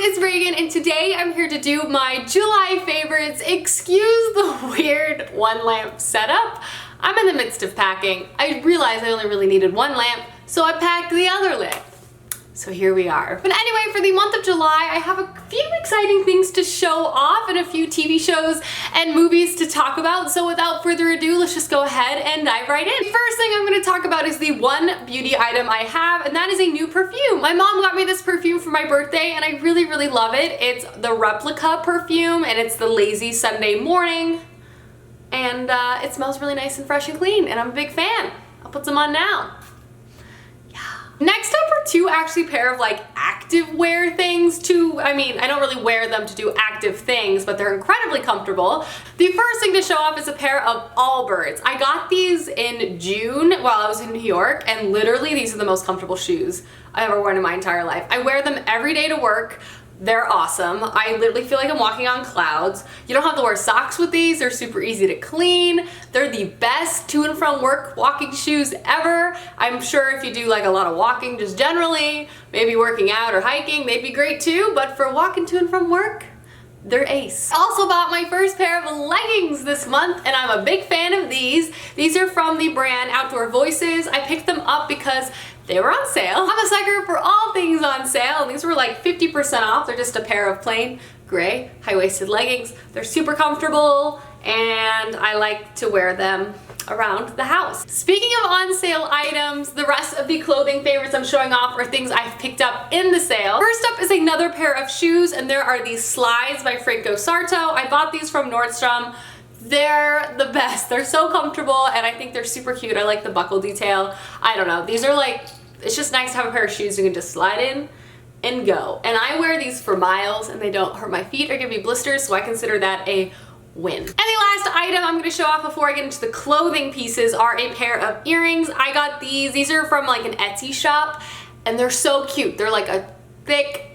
it's Reagan, and today I'm here to do my July favorites. Excuse the weird one lamp setup. I'm in the midst of packing. I realized I only really needed one lamp, so I packed the other lamp. So here we are. But anyway, for the month of July, I have a few exciting things to show off and a few TV shows and movies to talk about. So without further ado, let's just go ahead and dive right in. The first thing I'm going to talk about is the one beauty item I have, and that is a new perfume. My mom got me this perfume for my birthday, and I really, really love it. It's the Replica perfume, and it's the Lazy Sunday Morning. And it smells really nice and fresh and clean, and I'm a big fan. I'll put some on now. Next up are two actually pair of like active wear things I don't really wear them to do active things, but they're incredibly comfortable. The first thing to show off is a pair of Allbirds. I got these in June while I was in New York, and literally these are the most comfortable shoes I've ever worn in my entire life. I wear them every day to work. They're awesome. I literally feel like I'm walking on clouds. You don't have to wear socks with these. They're super easy to clean. They're the best to and from work walking shoes ever. I'm sure if you do like a lot of walking just generally, maybe working out or hiking, they'd be great too, but for walking to and from work, they're ace. I also bought my first pair of leggings this month, and I'm a big fan of these. These are from the brand Outdoor Voices. I picked them up because they were on sale. I'm a sucker for all things on sale, and these were like 50% off. They're just a pair of plain gray high-waisted leggings. They're super comfortable, and I like to wear them around the house. Speaking of on sale items, the rest of the clothing favorites I'm showing off are things I've picked up in the sale. First up is another pair of shoes, and there are these slides by Franco Sarto. I bought these from Nordstrom. They're the best. They're so comfortable, and I think they're super cute. I like the buckle detail. I don't know. These are like, it's just nice to have a pair of shoes you can just slide in and go. And I wear these for miles, and they don't hurt my feet or give me blisters, so I consider that a win. And the last item I'm going to show off before I get into the clothing pieces are a pair of earrings. I got these. These are from like an Etsy shop, and they're so cute. They're like a thick,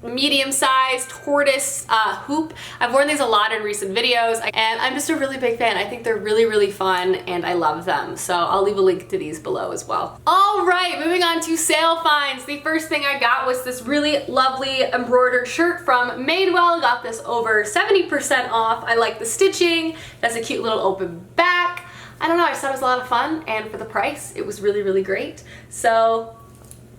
medium-sized tortoise hoop. I've worn these a lot in recent videos, and I'm just a really big fan. I think they're really, really fun, and I love them. So I'll leave a link to these below as well. All right, moving on to sale finds. The first thing I got was this really lovely embroidered shirt from Madewell. Got this over 70% off. I like the stitching. It has a cute little open back. I don't know, I just thought it was a lot of fun, and for the price, it was really, really great. So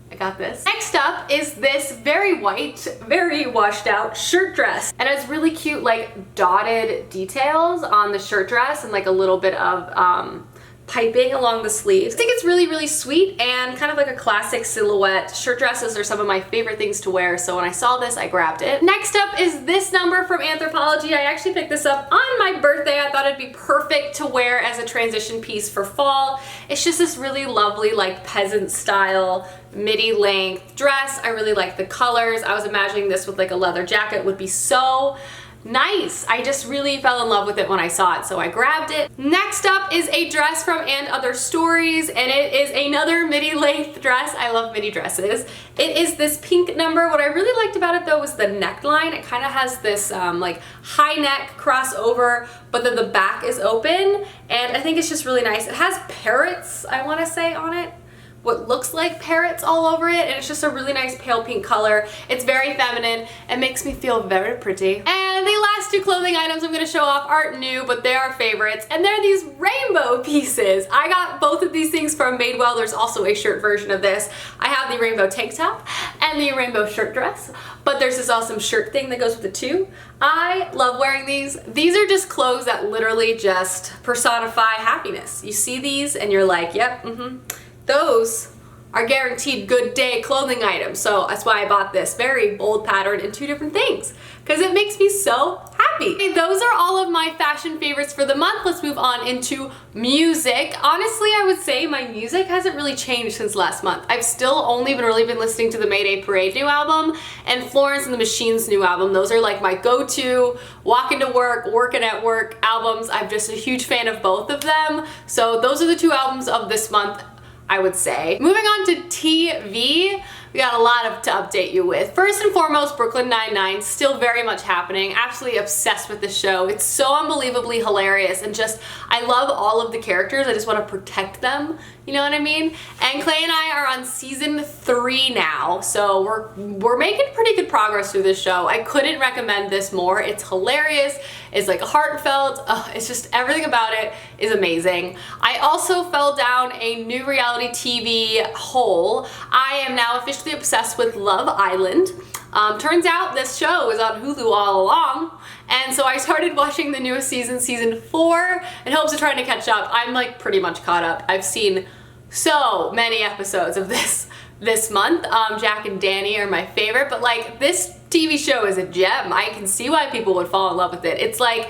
I got this. Next up is this very white, very washed out shirt dress. And it's really cute like dotted details on the shirt dress and like a little bit of piping along the sleeves. I think it's really, really sweet and kind of like a classic silhouette. Shirt dresses are some of my favorite things to wear, so when I saw this, I grabbed it. Next up is this number from Anthropologie. I actually picked this up on my birthday. I thought it'd be perfect to wear as a transition piece for fall. It's just this really lovely like peasant style midi length dress. I really like the colors. I was imagining this with like a leather jacket would be so nice. I just really fell in love with it when I saw it, so I grabbed it. Next up is a dress from And Other Stories, and it is another midi length dress. I love midi dresses. It is this pink number. What I really liked about it though was the neckline. It kind of has this like high neck crossover, but then the back is open, and I think it's just really nice. It has parrots, I want to say, on it. What looks like parrots all over it, and it's just a really nice pale pink color. It's very feminine and makes me feel very pretty. And the last two clothing items I'm going to show off aren't new, but they are favorites, and they're these rainbow pieces. I got both of these things from Madewell. There's also a shirt version of this. I have the rainbow tank top and the rainbow shirt dress, but there's this awesome shirt thing that goes with the two. I love wearing these. These are just clothes that literally just personify happiness. You see these and you're like, yep, those are guaranteed good day clothing items. So that's why I bought this very bold pattern in two different things, because it makes me so happy. Okay, those are all of my fashion favorites for the month. Let's move on into music. Honestly, I would say my music hasn't really changed since last month. I've still only really been listening to the Mayday Parade new album and Florence and the Machine's new album. Those are like my go-to walking to work, working at work albums. I'm just a huge fan of both of them. So those are the two albums of this month, I would say. Moving on to TV, we got a lot to update you with. First and foremost, Brooklyn Nine-Nine, still very much happening. Absolutely obsessed with the show. It's so unbelievably hilarious, and just, I love all of the characters. I just want to protect them You know what I mean? And Clay and I are on season 3 now, so we're making pretty good progress through this show. I couldn't recommend this more. It's hilarious. It's like heartfelt. It's just everything about it is amazing. I also fell down a new reality TV hole. I am now officially obsessed with Love Island. Turns out this show is on Hulu all along, and so I started watching the newest season, season 4, in hopes of trying to catch up. I'm like pretty much caught up. I've seen so many episodes of this month. Jack and Danny are my favorite, but like this TV show is a gem. I can see why people would fall in love with it. It's like,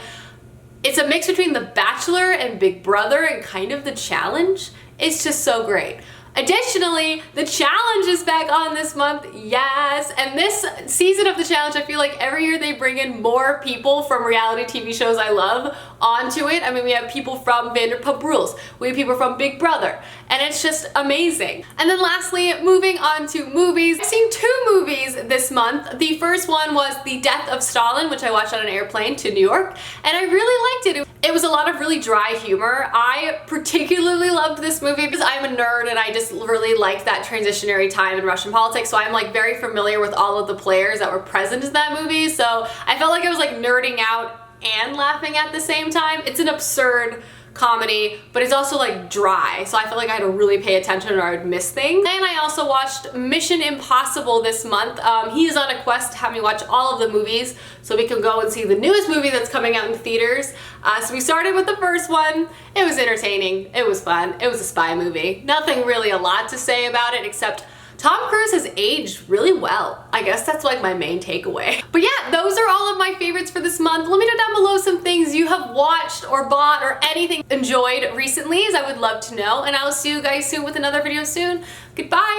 it's a mix between The Bachelor and Big Brother and kind of The Challenge. It's just so great. Additionally, The Challenge is back on this month, yes, and this season of The Challenge, I feel like every year they bring in more people from reality TV shows I love onto it. I mean, we have people from Vanderpump Rules, we have people from Big Brother, and it's just amazing. And then lastly, moving on to movies. I've seen 2 movies this month. The first one was The Death of Stalin, which I watched on an airplane to New York, and I really liked it. It was a lot of really dry humor. I particularly loved this movie because I'm a nerd and I just really liked that transitionary time in Russian politics, so I'm like very familiar with all of the players that were present in that movie, so I felt like I was like nerding out and laughing at the same time. It's an absurd comedy, but it's also like dry, so I felt like I had to really pay attention or I would miss things. And I also watched Mission Impossible this month. He is on a quest to have me watch all of the movies so we can go and see the newest movie that's coming out in theaters. So we started with the first one. It was entertaining, it was fun, it was a spy movie. Nothing really a lot to say about it except Tom Cruise has aged really well. I guess that's like my main takeaway. But yeah, those are all of my favorites for this month. Let me know down below some things you have watched or bought or anything enjoyed recently, as I would love to know. And I will see you guys soon with another video soon. Goodbye.